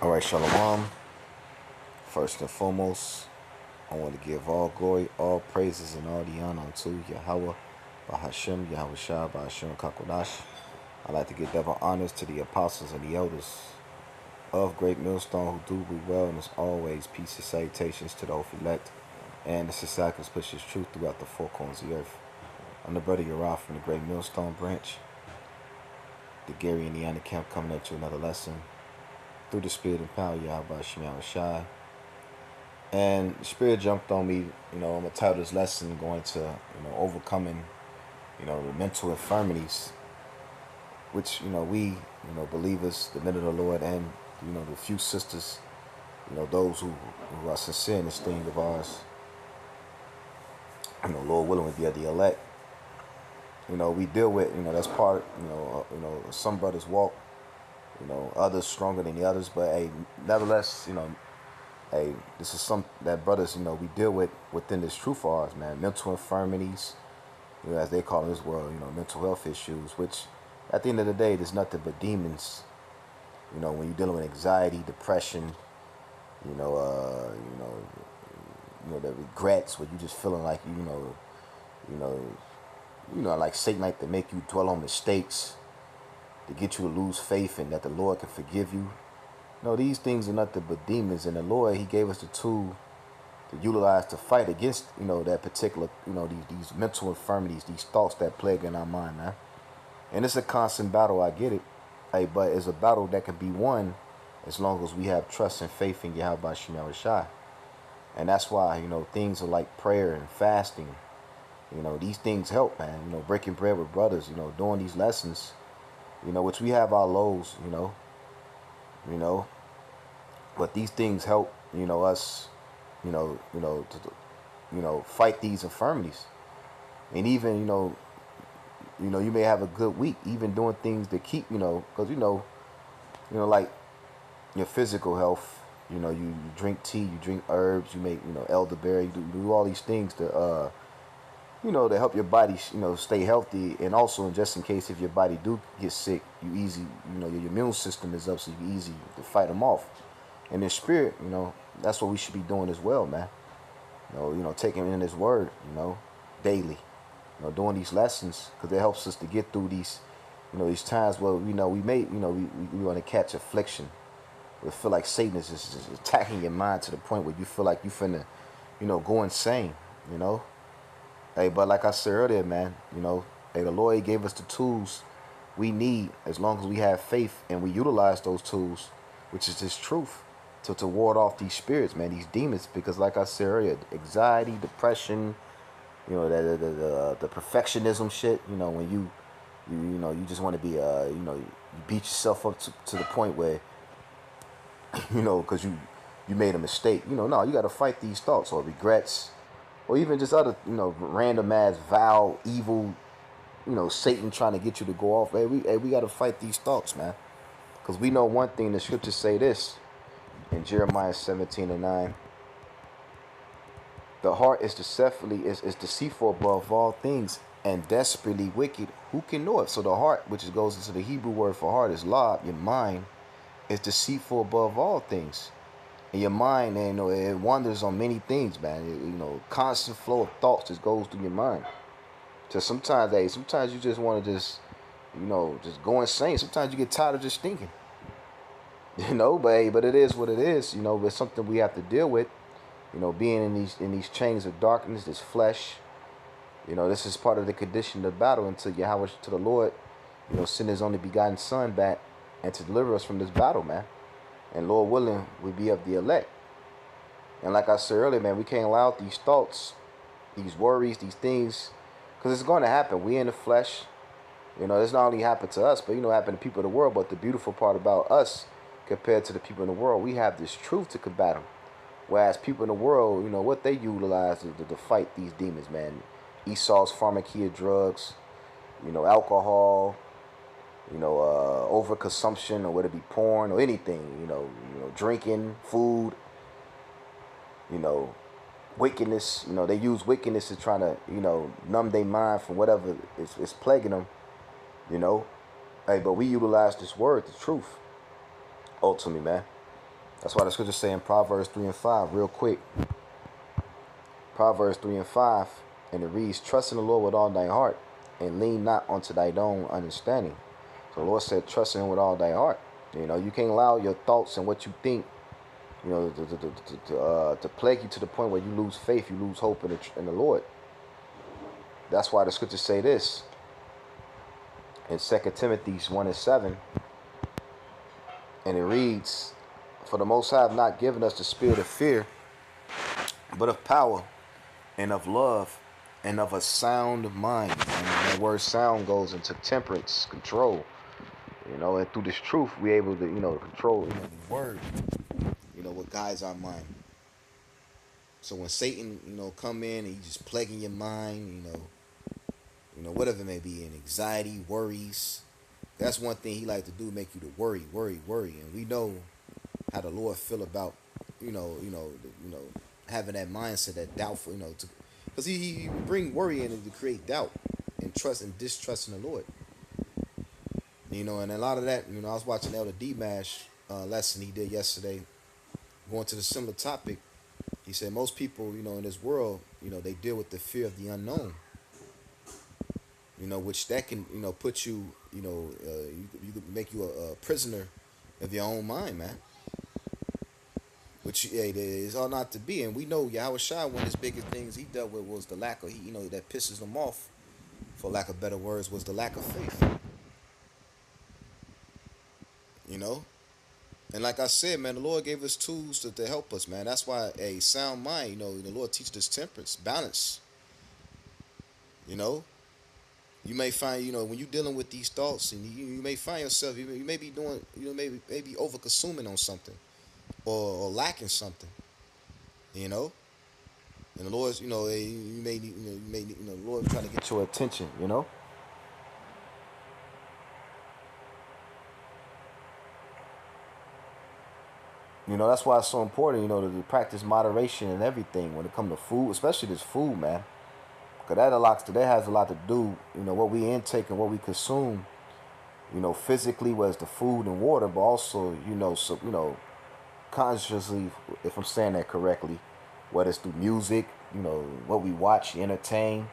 All right, Shalom. First and foremost, I want to give all glory, all praises, and all the honor unto Yahweh, Bahashem, Yahweh Shah, Bahashem, Kakodash. I'd like to give double honors to the apostles and the elders of Great Millstone who do we well, and as always, peace and salutations to those elect and the society that pushes truth throughout the four corners of the earth. I'm the brother Yaraf from the Great Millstone branch, the Gary and the Anna Camp, coming at you another lesson through the spirit and power, Yahweh Shemyaw Shai. And the spirit jumped on me, I'm gonna title this lesson going to, overcoming, the mental infirmities, which, we, believers, the men of the Lord, and, the few sisters, those who are sincere in this thing of ours, Lord willing, would be of the elect. We deal with, that's part, some brothers walk, others stronger than the others, but hey, nevertheless, hey, this is some that brothers, we deal with within this truth of ours, man. Mental infirmities, as they call in this world, mental health issues, which at the end of the day, there's nothing but demons. When you're dealing with anxiety, depression, the regrets, where you just feeling like like Satan like to make you dwell on mistakes, to get you to lose faith and that the Lord can forgive you. No, these things are nothing but demons, and the Lord, He gave us the tool to utilize to fight against, that particular, these mental infirmities, these thoughts that plague in our mind, man. And it's a constant battle, I get it, hey, but it's a battle that can be won as long as we have trust and faith in Yahweh Shemyaw Shai. And that's why, things are like prayer and fasting. These things help, man. Breaking bread with brothers, doing these lessons, which we have our lows, but these things help, us, to fight these infirmities. And even, you may have a good week, even doing things to keep, because, like your physical health, you drink tea, you drink herbs, you make, elderberry, you do all these things to, to help your body, stay healthy. And also, just in case if your body do get sick, you easy, your immune system is up, so you easy to fight them off. And in spirit, that's what we should be doing as well, man. Taking in His word, daily, doing these lessons, because it helps us to get through these, these times where we want to catch affliction. We feel like Satan is just attacking your mind to the point where you feel like you finna, go insane, Hey, but like I said earlier, man, hey, the Lord, He gave us the tools we need as long as we have faith and we utilize those tools, which is His truth, to ward off these spirits, man, these demons. Because like I said earlier, anxiety, depression, the perfectionism shit, when you just want to be, you beat yourself up to the point where, because you made a mistake. No, you got to fight these thoughts or regrets, or even just other, random ass vow, evil, Satan trying to get you to go off. Hey, we got to fight these thoughts, man. Because we know one thing, the scriptures say this in Jeremiah 17:9. The heart is deceitful above all things and desperately wicked. Who can know it? So the heart, which goes into the Hebrew word for heart, is lab, your mind, is deceitful above all things. And your mind, it wanders on many things, man. Constant flow of thoughts just goes through your mind. So sometimes you just want to just go insane. Sometimes you get tired of just thinking. But it is what it is. It's something we have to deal with. Being in these chains of darkness, this flesh. This is part of the condition of the battle until Yahweh, to the Lord, send His only begotten Son back and to deliver us from this battle, man. And Lord willing, we be of the elect. And like I said earlier, man, we can't allow these thoughts, these worries, these things, because it's going to happen. We in the flesh. It's not only happened to us, but happen to people in the world. But the beautiful part about us compared to the people in the world, we have this truth to combat them. Whereas people in the world, what they utilize to fight these demons, man. Esau's pharmakia drugs, alcohol, overconsumption, or whether it be porn or anything, drinking, food, wickedness. They use wickedness to try to, numb their mind from whatever is plaguing them, Hey, but we utilize this word, the truth, ultimately, man. That's why the scriptures say in Proverbs 3 and 5, real quick. Proverbs 3 and 5, and it reads, trust in the Lord with all thy heart, and lean not unto thy own understanding. So the Lord said, trust in him with all thy heart. You know, you can't allow your thoughts and what you think, you know, to plague you to the point where you lose faith, you lose hope in the Lord. That's why the scriptures say this in 2 Timothy 1 and 7, and it reads, for the Most High have not given us the spirit of fear, but of power and of love and of a sound mind. And that word sound goes into temperance, control. You know, and through this truth, we're able to, you know, control, you know, the word, you know, what guides our mind. So when Satan, you know, come in and he's just plaguing your mind, you know, whatever it may be, and anxiety, worries, that's one thing he like to do, make you to worry, worry, worry. And we know how the Lord feel about, having that mindset, that doubtful, because he bring worry in to create doubt and trust and distrust in the Lord. You know, and a lot of that, you know, I was watching Elder D Mash lesson he did yesterday, going to the similar topic. He said most people, you know, in this world, you know, they deal with the fear of the unknown. You know, which that can, you know, put you, you could make you a prisoner of your own mind, man. Which it is all not to be, and we know Yahweh Shai, one of his biggest things he dealt with was the lack of, that pisses him off, for lack of better words, was the lack of faith. You know, and like I said, man, the Lord gave us tools to help us, man. That's why a sound mind, you know, the Lord teaches us temperance, balance. You know, you may find, you know, when you're dealing with these thoughts, and you may find yourself, you may be doing, maybe over consuming on something, or lacking something. You know, and the Lord's, you may need, the Lord trying to get your attention. You know. You know, that's why it's so important, you know, to practice moderation and everything when it comes to food, especially this food, man. Because that has a lot to do, you know, what we intake and what we consume, you know, physically, whether it's the food and water, but also, consciously, if I'm saying that correctly, whether it's through music, you know, what we watch, entertain.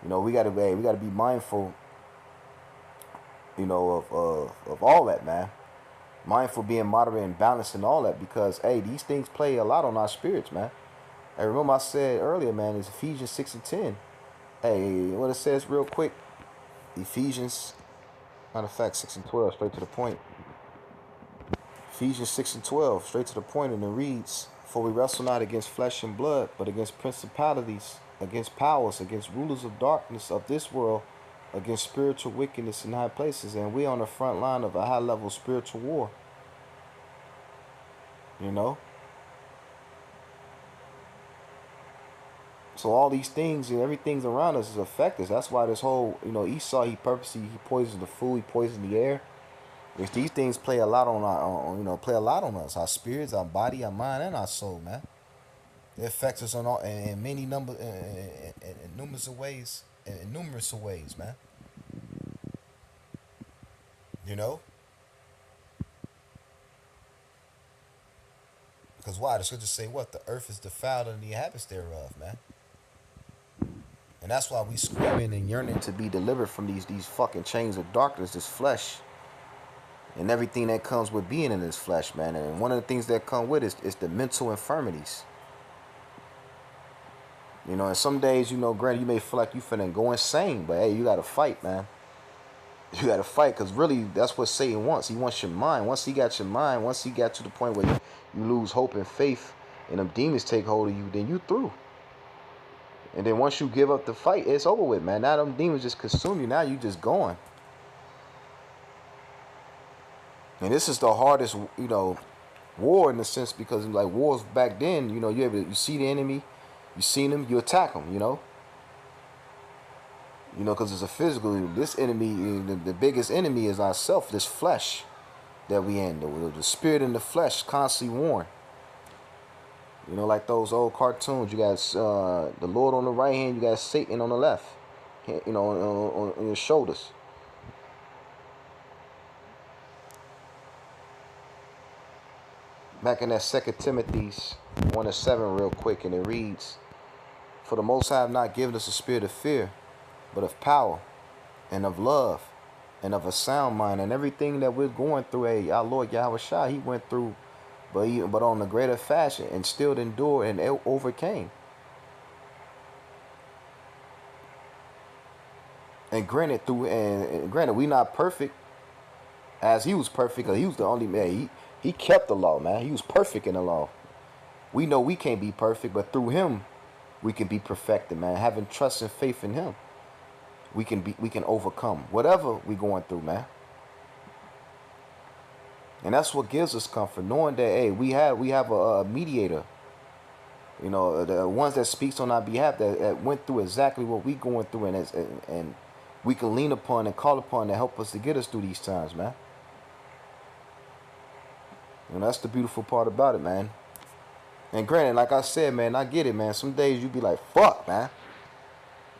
You know, we gotta be mindful, you know, of all that, man. Mindful, being moderate and balanced and all that, because hey, these things play a lot on our spirits, man. Hey, remember I said earlier, man, it's Ephesians 6 and 10. Hey, what it says real quick. Ephesians, matter of fact, 6 and 12, straight to the point. Ephesians 6 and 12, straight to the point, and it reads, for we wrestle not against flesh and blood, but against principalities, against powers, against rulers of darkness of this world, against spiritual wickedness in high places. And we on the front line of a high level spiritual war. You know? So all these things and everything's around us is affect us. That's why this whole, Esau, he poisoned the food, he poisoned the air. Which these things play a lot on play a lot on us, our spirits, our body, our mind, and our soul, man. It affects us on all in many in numerous ways, man. You know, because why? The scriptures say what? The earth is defiled and the inhabitants thereof, man. And that's why we screaming and yearning to be delivered from these fucking chains of darkness, this flesh, and everything that comes with being in this flesh, man. And one of the things that come with it is the mental infirmities. You know, and some days, granted, you may feel like you finna go insane, but hey, you gotta fight, man. You gotta fight, because really, that's what Satan wants. He wants your mind. Once he got your mind, once he got to the point where you lose hope and faith, and them demons take hold of you, then you through. And then once you give up the fight, it's over with, man. Now them demons just consume you. Now you just going. And this is the hardest, war in a sense, because like wars back then, you see the enemy, you seen him, you attack him, because it's a physical. This enemy, the biggest enemy is ourself, this flesh that we in, the spirit in the flesh, constantly warring. Like those old cartoons. You got the Lord on the right hand, you got Satan on the left, on your shoulders. back in that Second Timothy's 1:7 real quick, and it reads, "For the Most High have not given us a spirit of fear, but of power and of love and of a sound mind." And everything that we're going through, our Lord Yahweh Shai, he went through, but on a greater fashion, and still endured and overcame. And granted, we not perfect as he was perfect. 'Cause he was the only man. He kept the law, man. He was perfect in the law. We know we can't be perfect, but through him, we can be perfected, man. Having trust and faith in him, we can overcome whatever we going through, man. And that's what gives us comfort, knowing that we have a mediator, the ones that speaks on our behalf that went through exactly what we going through, and we can lean upon and call upon to help us to get us through these times, man. And that's the beautiful part about it, man. And granted, like I said, man, I get it, man. Some days you be like, fuck, man.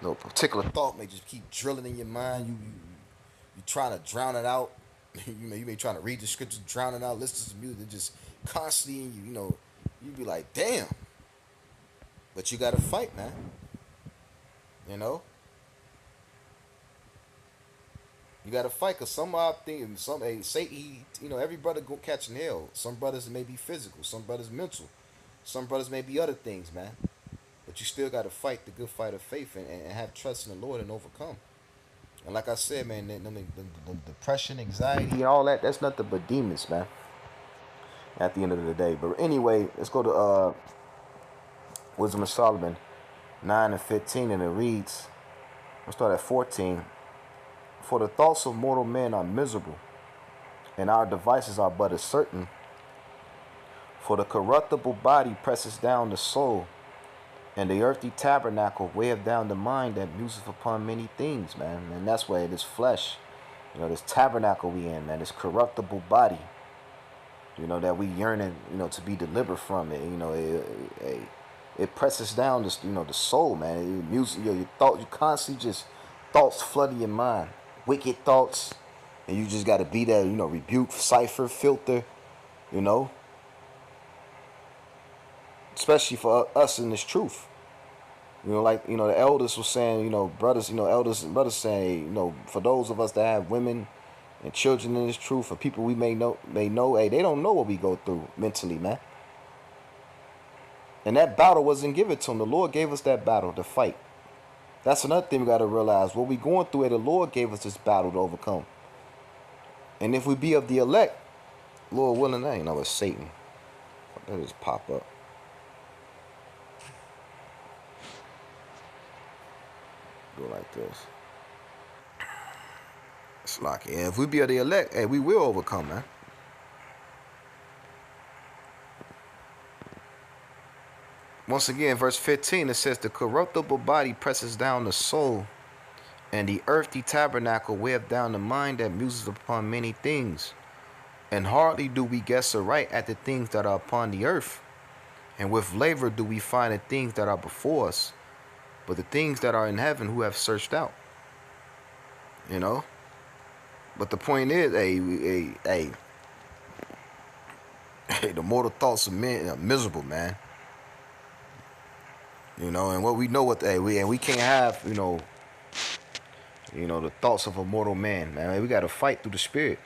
No particular thought may just keep drilling in your mind. You trying to drown it out. You may trying to read the scriptures, drown it out, listen to some music, just constantly, you be like, damn. But you gotta fight, man. You know? You gotta fight, cause some things, every brother go catching hell. Some brothers may be physical, some brothers mental, some brothers may be other things, man. But you still gotta fight the good fight of faith, and have trust in the Lord and overcome. And like I said, man, the depression, anxiety, and all that's nothing but demons, man. At the end of the day. But anyway, let's go to Wisdom of Solomon 9:15, and it reads, let's start at 14. "For the thoughts of mortal men are miserable, and our devices are but as certain. For the corruptible body presses down the soul, and the earthly tabernacle weigheth down the mind that museth upon many things," man. And that's where this flesh, this tabernacle we in, man, this corruptible body, that we yearning, to be delivered from it. It presses down this, the soul, man. You constantly just thoughts flooding your mind, wicked thoughts, and you just got to be there, rebuke, cipher, filter, especially for us in this truth. The elders were saying, brothers, elders and brothers saying, for those of us that have women and children in this truth, for people we may know, hey, they don't know what we go through mentally, man. And that battle wasn't given to them. The Lord gave us that battle to fight. That's another thing we got to realize. What we going through, the Lord gave us this battle to overcome. And if we be of the elect, Lord willing, that ain't know it's Satan. That just pop up. Go like this. It's like, yeah, if we be of the elect, hey, we will overcome, man. Once again, verse 15, it says, "The corruptible body presses down the soul, and the earthly tabernacle weigheth down the mind that muses upon many things. And hardly do we guess aright at the things that are upon the earth, and with labor do we find the things that are before us. But the things that are in heaven who have searched out." But the point is, hey, the mortal thoughts of men are miserable, man. And what we know, we can't have, the thoughts of a mortal man, man. We got to fight through the spirit.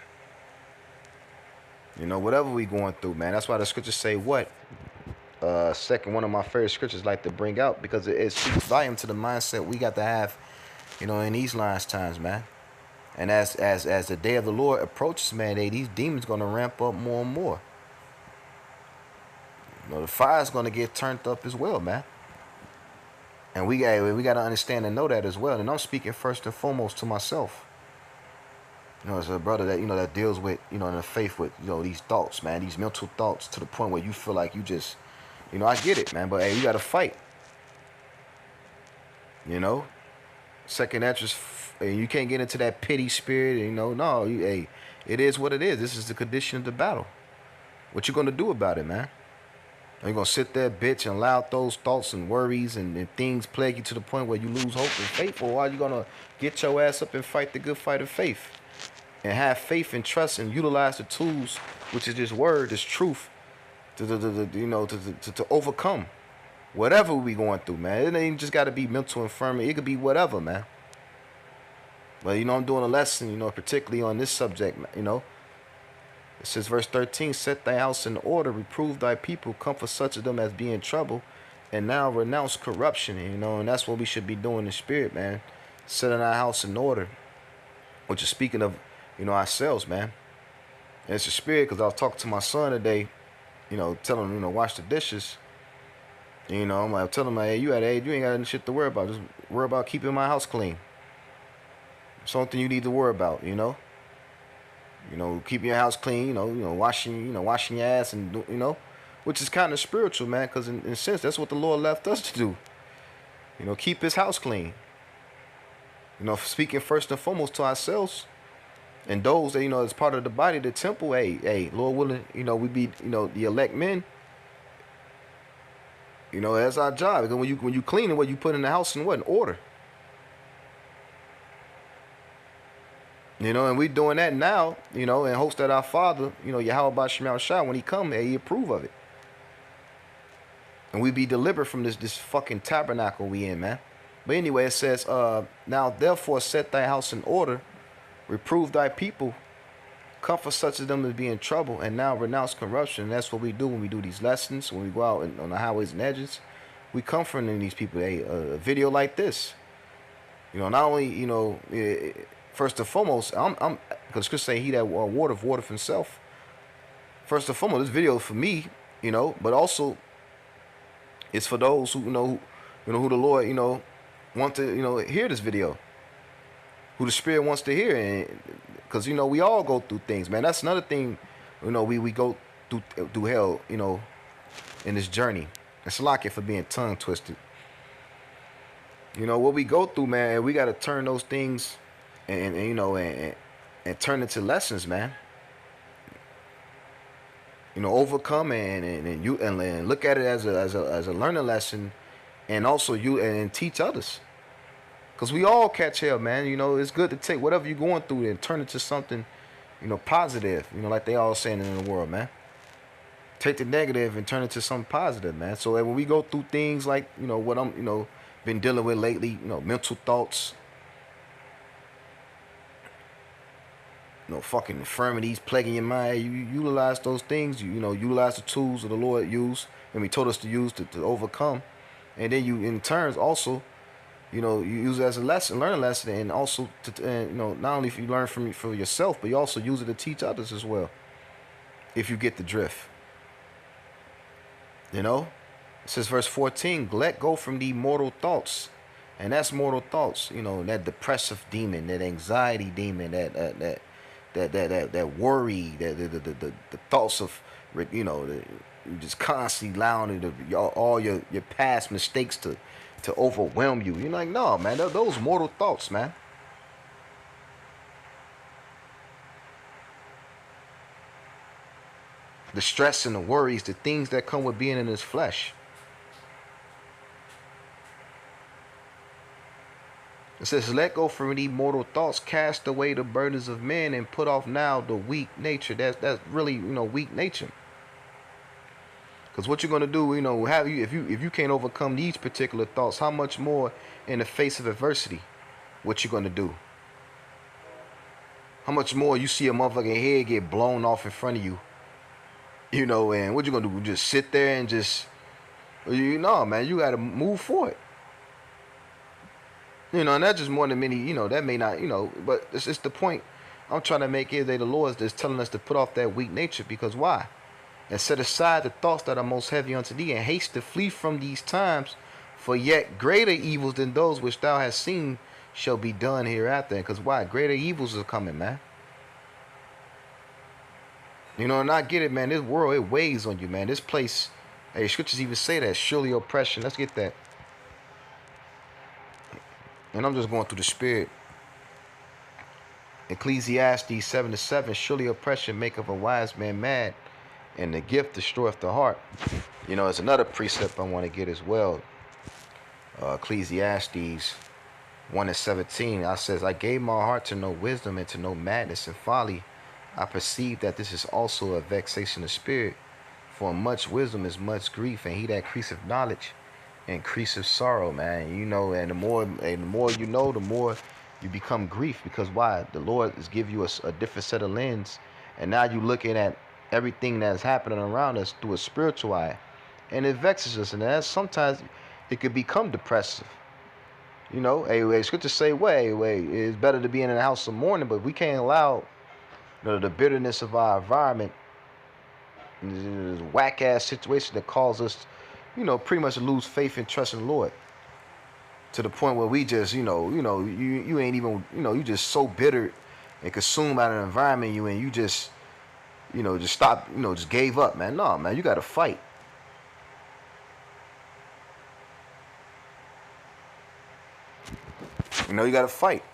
Whatever we going through, man. That's why the scriptures say what? Second, one of my favorite scriptures like to bring out, because it speaks volume to the mindset we got to have, in these last times, man. And as the day of the Lord approaches, man, these demons gonna ramp up more and more. The fire's gonna get turned up as well, man. And we got to understand and know that as well. And I'm speaking first and foremost to myself. As a brother that that deals with in the faith with these thoughts, man, these mental thoughts, to the point where you feel like you just, I get it, man. But hey, you got to fight. Second entrance, you can't get into that pity spirit. Hey, it is what it is. This is the condition of the battle. What you gonna do about it, man? Are you going to sit there, bitch, and allow those thoughts and worries and things plague you to the point where you lose hope and faith? Or are you going to get your ass up and fight the good fight of faith? And have faith and trust and utilize the tools, which is this word, this truth, to overcome whatever we going through, man. It ain't just got to be mental infirmity. It could be whatever, man. But I'm doing a lesson, particularly on this subject, It says, verse 13, set thy house in order, reprove thy people, comfort such of them as be in trouble, and now renounce corruption, and that's what we should be doing in the spirit, man. Setting our house in order, which is speaking of, ourselves, man. And it's a spirit, because I was talking to my son today, telling him, wash the dishes. I'm like, telling him, hey, you at age, you ain't got any shit to worry about. Just worry about keeping my house clean. Something you need to worry about, keeping your house clean, washing your ass, and which is kind of spiritual, man, because in a sense that's what the Lord left us to do. Keep His house clean. Speaking first and foremost to ourselves and those that as part of the body, the temple. Hey, Lord willing, we be the elect men. That's our job. Because when you clean it, what you put in the house in what? In order. And we doing that now, in hopes that our Father, Yahweh Bashim Shah, when He come, He approve of it. And we be delivered from this fucking tabernacle we in, man. But anyway, it says, now therefore set thy house in order, reprove thy people, comfort such of them as be in trouble, and now renounce corruption. And that's what we do when we do these lessons, when we go out on the highways and edges. We comforting these people. Hey, a video like this, not only, first and foremost, I'm because Chris say he that water for himself. First and foremost, this video is for me, but also it's for those who who the Lord, want to hear this video, who the Spirit wants to hear, and because we all go through things, man. That's another thing, we go through hell, in this journey. It's like it for being tongue twisted. What we go through, man. We got to turn those things. And turn into lessons, man. Overcome and look at it as a learning lesson, and also and teach others. Cause we all catch hell, man. It's good to take whatever you're going through and turn it to something, positive. Like they all saying in the world, man. Take the negative and turn it to something positive, man. So when we go through things like what I'm been dealing with lately, mental thoughts. Fucking infirmities plaguing your mind. You utilize those things. Utilize the tools that the Lord used and He told us to use to overcome. And then you, in turns, also, you use it as a lesson, learn a lesson, and also not only if you learn for yourself, but you also use it to teach others as well. If you get the drift, it says verse 14: let go from the mortal thoughts, and that's mortal thoughts. That depressive demon, that anxiety demon, that worry, the thoughts of, just constantly allowing all your past mistakes to overwhelm you. You're like, no, man, those mortal thoughts, man. The stress and the worries, the things that come with being in this flesh. It says, let go from the mortal thoughts, cast away the burdens of men, and put off now the weak nature. That's really, weak nature. Because what you're gonna do, if you can't overcome these particular thoughts, how much more in the face of adversity, what you gonna do? How much more you see a motherfucking head get blown off in front of you, and what you gonna do? Just sit there and just, man, you gotta move forward. And that's just more than many, that may not, but it's the point I'm trying to make here that the Lord is telling us to put off that weak nature. Because why? And set aside the thoughts that are most heavy unto thee, and haste to flee from these times, for yet greater evils than those which thou hast seen shall be done hereafter. Because why? Greater evils are coming, man. And I get it, man. This world, it weighs on you, man. This place, hey, scriptures even say that, surely oppression. Let's get that. And I'm just going through the spirit. Ecclesiastes 7:7, surely oppression maketh a wise man mad, and the gift destroyeth the heart. It's another precept I want to get as well. Ecclesiastes 1:17, I says, I gave my heart to know wisdom and to know madness and folly. I perceive that this is also a vexation of spirit, For much wisdom is much grief, and he that increaseth knowledge increaseth sorrow, man. You know, and the more you know, the more you become grief. Because why? The Lord is give you a different set of lens, and now you looking at everything that's happening around us through a spiritual eye, and it vexes us, and that's sometimes it could become depressive. You know, scripture say, wait, it's better to be in the house of mourning, but we can't allow the bitterness of our environment, this whack ass situation that calls us, pretty much lose faith and trust in the Lord to the point where we just, you ain't even, you just so bitter and consumed by the environment you in, you just, just stop, just gave up, man. No, man, you got to fight. You got to fight.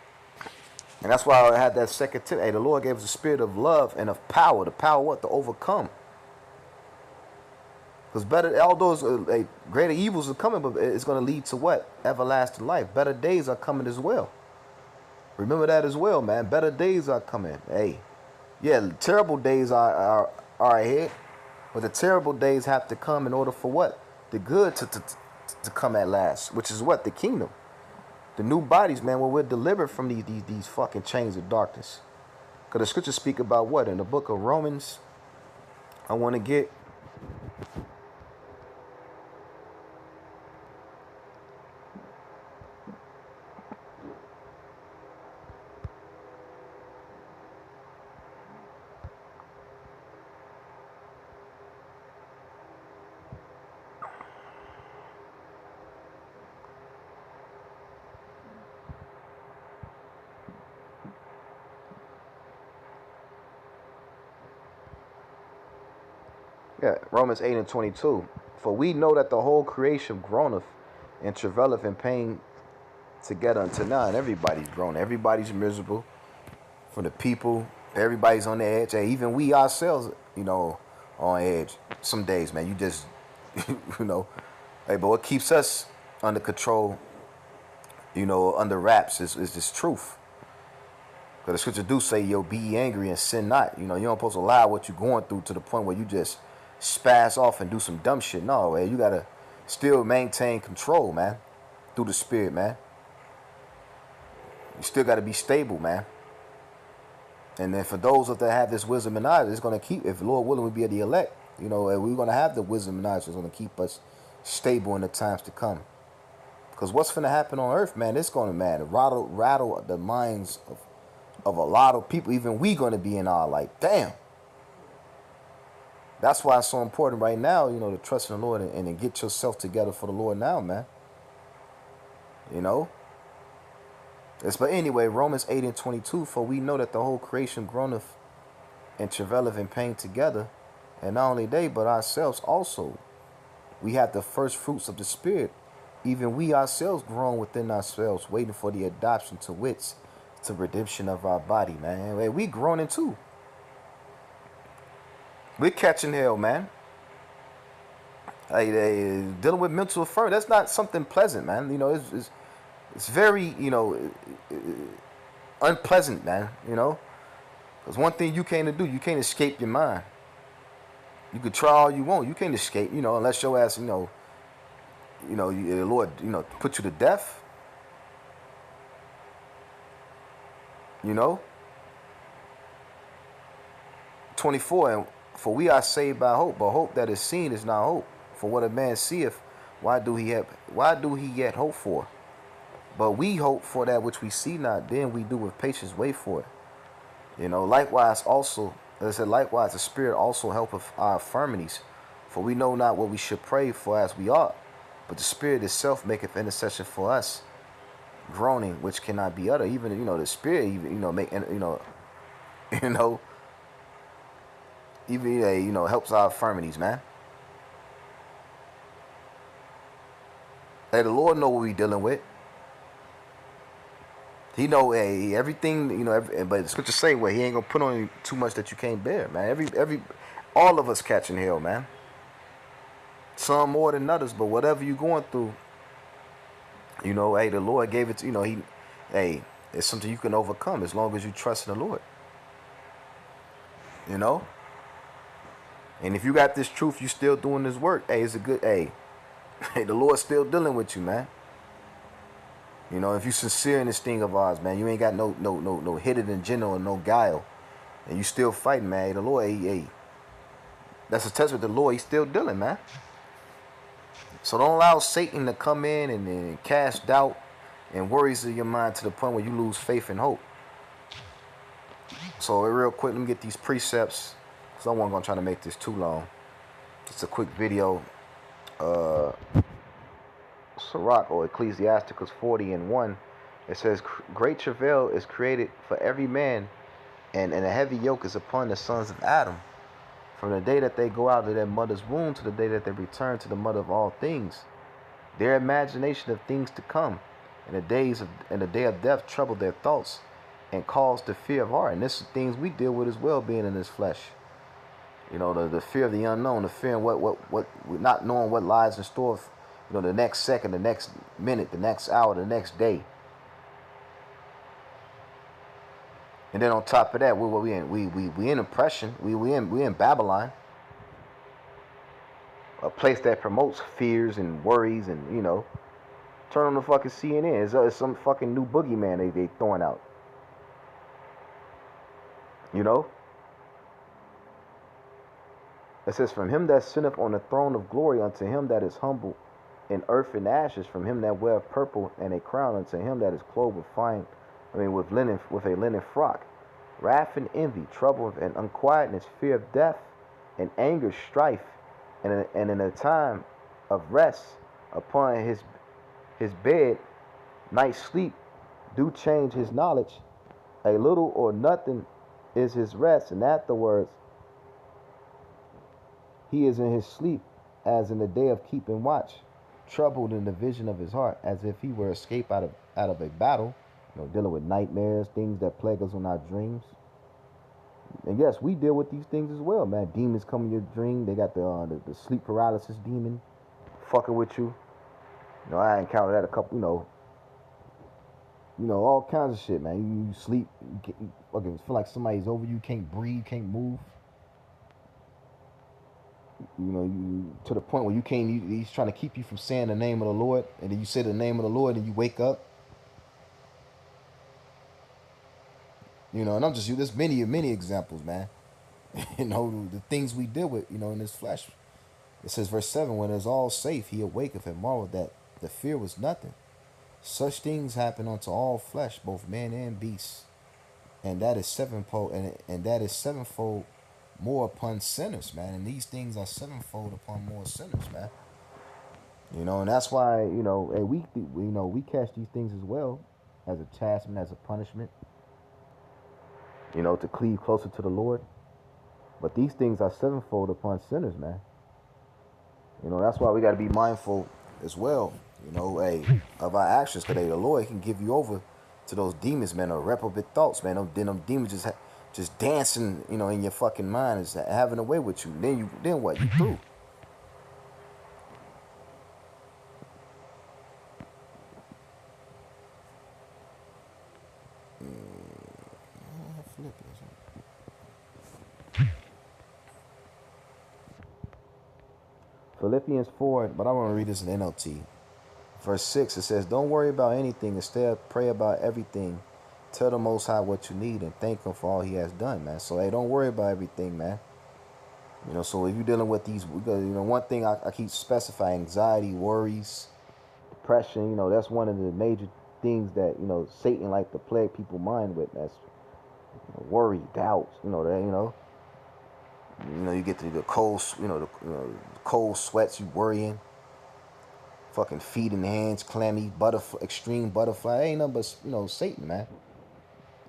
And that's why I had that second tip. Hey, the Lord gave us a spirit of love and of power. The power what? To overcome. Because better, all those greater evils are coming, but it's going to lead to what? Everlasting life. Better days are coming as well. Remember that as well, man. Better days are coming. Hey, yeah, terrible days are ahead, but the terrible days have to come in order for what? The good to come at last, which is what? The kingdom. The new bodies, man, where we're delivered from these fucking chains of darkness. Because the scriptures speak about what? In the book of Romans, I want to get... Yeah, Romans 8 and 22. For we know that the whole creation groaneth and travaileth in pain together until now. And everybody's groaning. Everybody's miserable. From the people, everybody's on the edge. Hey, even we ourselves, on edge. Some days, man, you just, Hey, but what keeps us under control, under wraps is this truth. Because the scripture do say, be ye angry and sin not. You don't supposed to allow what you're going through to the point where you just spaz off and do some dumb shit. No, man, you got to still maintain control, man, through the spirit, man. You still got to be stable, man. And then for those that have this wisdom and knowledge, it's going to keep, if the Lord willing, we be the elect, and we're going to have the wisdom and knowledge that's going to keep us stable in the times to come. Because what's going to happen on earth, man, it's going to, rattle the minds of a lot of people. Even we going to be in awe, like, damn. That's why it's so important right now, to trust in the Lord and get yourself together for the Lord now, man. But anyway, Romans 8 and 22, for we know that the whole creation groaneth and travaileth in pain together, and not only they, but ourselves also. We have the first fruits of the Spirit. Even we ourselves groan within ourselves, waiting for the adoption to wits, to redemption of our body, man. We groaning too. We're catching hell, man. Dealing with mental infirmity, that's not something pleasant, man. It's very, unpleasant, man. Because one thing you can't do, you can't escape your mind. You could try all you want, you can't escape, unless your ass, the Lord, put you to death. 24, and for we are saved by hope, but hope that is seen is not hope. For what a man seeth, why do he yet hope for? But we hope for that which we see not, then we do with patience wait for it. Likewise also, as I said, likewise the Spirit also helpeth our infirmities. For we know not what we should pray for as we ought, but the Spirit itself maketh intercession for us, groaning which cannot be uttered. Even the Spirit even make even helps our infirmities, man. Hey, the Lord know what we dealing with. He know everything, but the scriptures say, he ain't gonna put on you too much that you can't bear, man. All of us catching hell, man. Some more than others, but whatever you going through, the Lord gave it to, it's something you can overcome as long as you trust in the Lord. And if you got this truth, you still doing this work. Hey, it's a good. Hey, hey, the Lord's still dealing with you, man. You know, if you sincere in this thing of ours, man, you ain't got no hidden agenda or no guile, and you still fighting, man. Hey, the Lord, hey, that's a test with the Lord. He's still dealing, man. So don't allow Satan to come in and cast doubt and worries in your mind to the point where you lose faith and hope. So real quick, let me get these precepts, because I wasn't gonna try to make this too long. Just a quick video. Sirach or Ecclesiasticus 40:1. It says, "Great travail is created for every man, and a heavy yoke is upon the sons of Adam, from the day that they go out of their mother's womb to the day that they return to the mother of all things. Their imagination of things to come, and the day of death trouble their thoughts, and cause the fear of heart." And this is things we deal with as well, being in this flesh. You know, the fear of the unknown, the fear of what not knowing what lies in store. You know, the next second, the next minute, the next hour, the next day. And then on top of that, we in? We in oppression. We in Babylon, a place that promotes fears and worries, and you know, turn on the fucking CNN. It's some fucking new boogeyman they throwing out. You know. It says, "From him that sitteth on the throne of glory, unto him that is humble in earth and ashes, from him that weareth purple and a crown, unto him that is clothed with with a linen frock, wrath and envy, trouble and unquietness, fear of death, and anger, strife, and in a time of rest upon his bed, night sleep, do change his knowledge. A little or nothing is his rest, and afterwards he is in his sleep, as in the day of keeping watch, troubled in the vision of his heart, as if he were escaped out of a battle." You know, dealing with nightmares, things that plague us in our dreams. And yes, we deal with these things as well, man. Demons come in your dream. They got the sleep paralysis demon fucking with you. You know, I encountered that a couple. You know, all kinds of shit, man. You sleep, you fucking feel like somebody's over you, can't breathe, can't move. You know, you to the point where you can't. He's trying to keep you from saying the name of the Lord, and then you say the name of the Lord, and you wake up. You know, and I'm just there's many examples, man. You know, the things we deal with, you know, in this flesh. It says, verse 7, "When it is all safe, he awaketh and marveled that the fear was nothing. Such things happen unto all flesh, both man and beast, and that is sevenfold, and that is sevenfold more upon sinners, man." And these things are sevenfold upon more sinners, man. You know, and that's why, you know, we catch these things as well, as a chastisement, as a punishment, you know, to cleave closer to the Lord. But these things are sevenfold upon sinners, man. You know, that's why we got to be mindful as well, you know, of our actions. Because the Lord can give you over to those demons, man, or reprobate thoughts, man. Them demons just dancing, you know, in your fucking mind, is having a way with you. Then what? You through. Philippians 4, but I want to read this in NLT. Verse 6, it says, "Don't worry about anything. Instead, pray about everything. Tell the Most High what you need and thank Him for all He has done, man." So, hey, don't worry about everything, man. You know, so if you're dealing with these, you know, one thing I keep specifying: anxiety, worries, depression. You know, that's one of the major things that, you know, Satan like to plague people's mind with. That's, you know, worry, doubts. You know that. You know, you get to the cold, the cold sweats. You worrying. Fucking feet and hands clammy, extreme butterfly. Ain't nothing but, you know, Satan, man.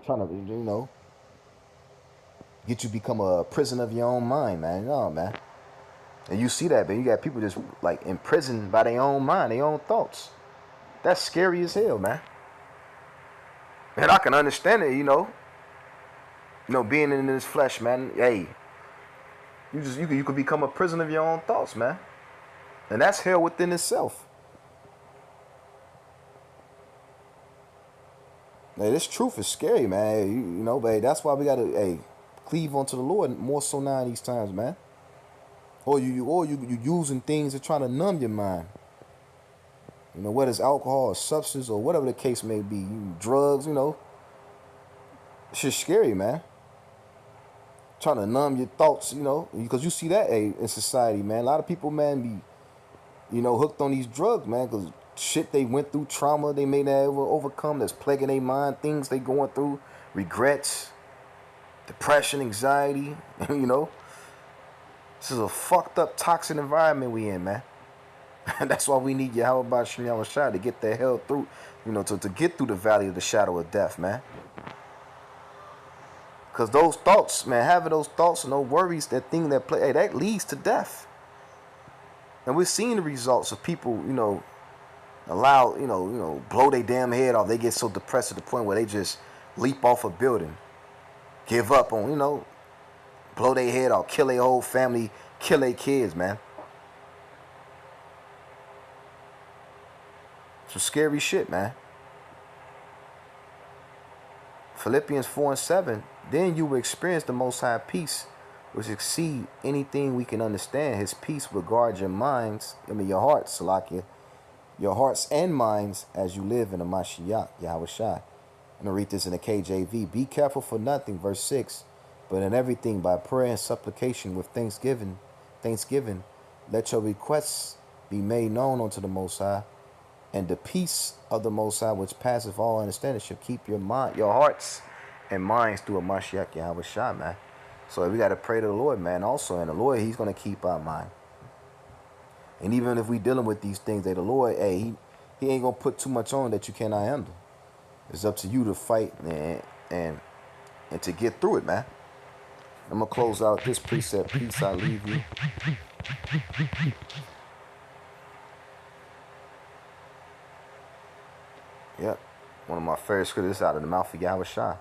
Trying to, you know, get you become a prison of your own mind, man. No, man. And you see that, man. You got people just like imprisoned by their own mind, their own thoughts. That's scary as hell, man. And I can understand it, you know. You know, being in this flesh, man. Hey, you could become a prison of your own thoughts, man. And that's hell within itself. Hey, this truth is scary, man. You know, babe, that's why we gotta, cleave onto the Lord more so now in these times, man. Or you using things to try to numb your mind. You know, whether it's alcohol or substance or whatever the case may be, drugs, it's just scary, man. Trying to numb your thoughts, because you see that in society, man. A lot of people, man, be hooked on these drugs, man, because shit they went through, trauma they may never overcome, that's plaguing their mind, things they going through, regrets, depression, anxiety, This is a fucked up, toxic environment we in, man. And that's why we need Yahweh Shem Yahweh Shai to get the hell through, to get through the valley of the shadow of death, man. Because those thoughts, man, having those thoughts and those worries, that thing that play, hey, that leads to death. And we're seeing the results of people, blow their damn head off. They get so depressed to the point where they just leap off a building, give up on, blow their head off, kill their whole family, kill their kids, man. Some scary shit, man. Philippians 4:7. Then you will experience the Most High peace, which exceed anything we can understand. His peace will guard your minds, your hearts, Salakia, your hearts and minds as you live in the Mashiach, Yahweh Shai. I'm going to read this in the KJV. Be careful for nothing, verse 6, but in everything by prayer and supplication with thanksgiving, let your requests be made known unto the Most High, and the peace of the Most High, which passeth all understanding, shall keep your hearts and minds through a Mashiach Yahweh Shai, man. So we got to pray to the Lord, man, also. And the Lord, he's going to keep our mind. And even if we dealing with these things, that the Lord, hey, he ain't going to put too much on that you cannot handle. It's up to you to fight and to get through it, man. I'm going to close out this precept. Peace I leave you. Yep. One of my favorite scriptures out of the mouth of Yahweh Shai.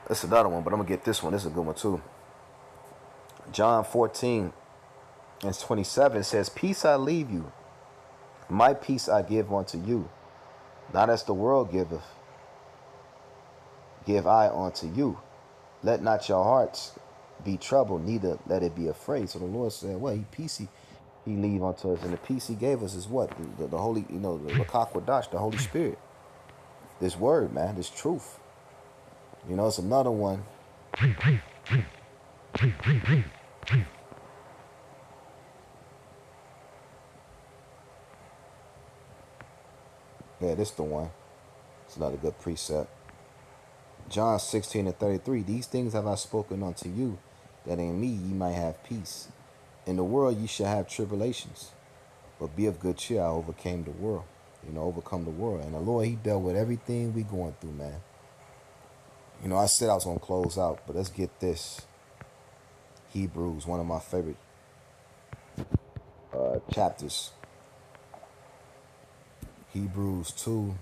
That's another one, but I'm going to get this one. This is a good one, too. John 14:27 says, Peace I leave you. My peace I give unto you. Not as the world giveth, give I unto you. Let not your hearts be troubled, neither let it be afraid. So the Lord said, well, he leave unto us. And the peace he gave us is what? The Holy, the Rakak Wadash, the Holy Spirit. This word, man, this truth. It's another one. Yeah, this the one. It's another good precept. John 16:33. These things have I spoken unto you, that in me ye might have peace. In the world ye shall have tribulations, but be of good cheer. I overcame the world. Overcome the world. And the Lord, he dealt with everything we going through, man. I said I was going to close out, but let's get this. Hebrews, one of my favorite chapters. Hebrews 2.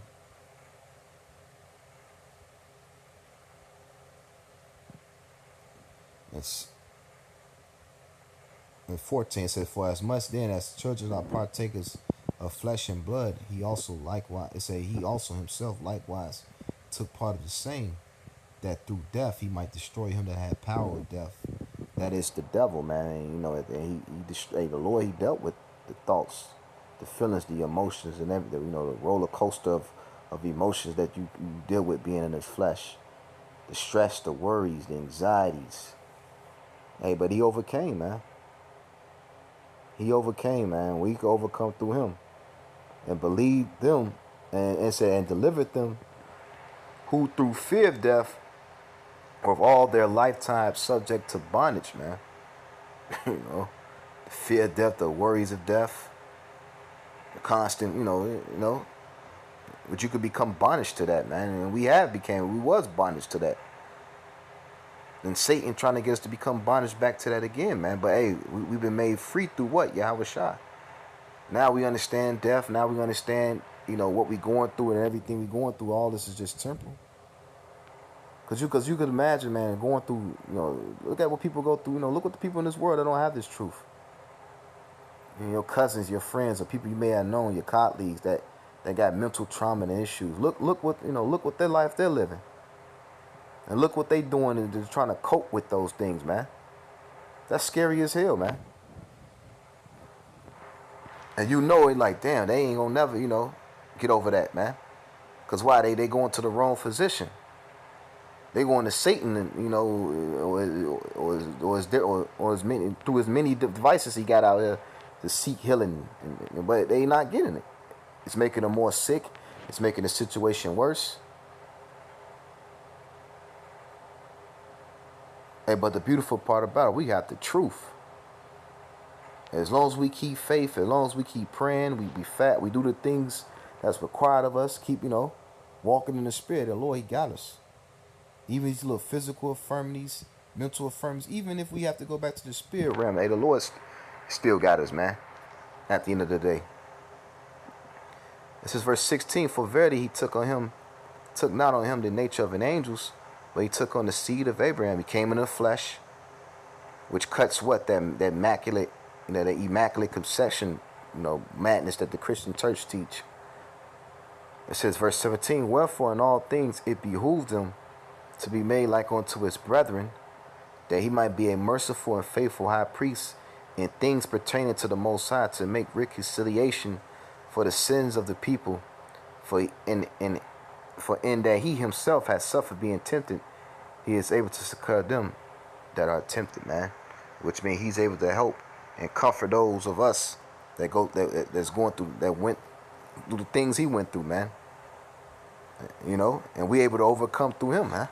It's in 14. It says, For as much then as children are partakers of flesh and blood, he also himself likewise took part of the same, that through death he might destroy him that had power of death. That is the devil, man. And the Lord, he dealt with the thoughts, the feelings, the emotions, and everything. The roller coaster of emotions that you deal with being in this flesh. The stress, the worries, the anxieties. Hey, but he overcame, man. He overcame, man. We could overcome through him. And believe them and delivered them who through fear of death of all their lifetime subject to bondage, man. The fear of death, the worries of death, the constant, but you could become bondage to that, man. And we was bondage to that. And Satan trying to get us to become bondage back to that again, man. But hey, we've been made free through what? Yahweh Shai. Now we understand death. Now we understand, what we going through and everything we going through. All this is just temporal. Cause you could imagine, man, going through, look at what people go through. Look what the people in this world that don't have this truth. Your cousins, your friends, or people you may have known, your colleagues that got mental trauma and issues. Look what their life they're living, and look what they doing and just trying to cope with those things, man. That's scary as hell, man. And it like, damn, they ain't gonna never, get over that, man. Cause why they going to the wrong physician. They going to Satan, and or as many through as many devices he got out there to seek healing, but they not getting it. It's making them more sick. It's making the situation worse. Hey, but the beautiful part about it, we got the truth. As long as we keep faith, as long as we keep praying, we be fat, we do the things that's required of us, keep, walking in the spirit, the Lord, he got us. Even these little physical infirmities, mental infirmities, even if we have to go back to the spirit realm, hey, the Lord still got us, man, at the end of the day. This is verse 16. For verily he took not on him the nature of an angels, but he took on the seed of Abraham. He came in the flesh, which cuts what? That immaculate, that immaculate conception, madness that the Christian church teach. It says, verse 17, wherefore in all things it behooved him to be made like unto his brethren, that he might be a merciful and faithful high priest in things pertaining to the Most High, to make reconciliation for the sins of the people, for in that he himself has suffered being tempted, he is able to succor them that are tempted, man. Which means he's able to help and comfort those of us that's going through, that went through the things he went through, man. And we able to overcome through him, man.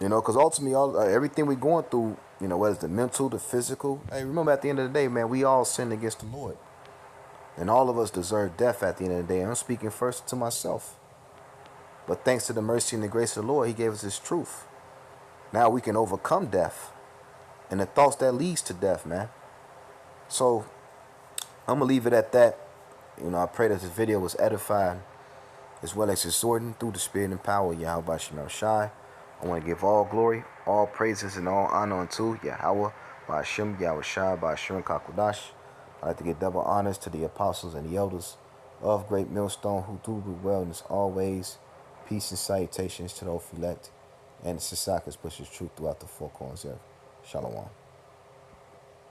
Because ultimately, everything we're going through, whether it's the mental, the physical. Hey, remember at the end of the day, man, we all sinned against the Lord. And all of us deserve death at the end of the day. I'm speaking first to myself. But thanks to the mercy and the grace of the Lord, he gave us his truth. Now we can overcome death and the thoughts that leads to death, man. So I'm going to leave it at that. I pray that this video was edifying as well as exhorting through the spirit and power of Yahweh Shem Shai. I want to give all glory, all praises, and all honor unto Yahweh, Ba'ashem, Yahweh Shai, Ba'ashem, Kakodash. I'd like to give double honors to the apostles and the elders of Great Millstone who do wellness always. Peace and salutations to the elect and the Sasakas pushes truth throughout the four corners of Shalom.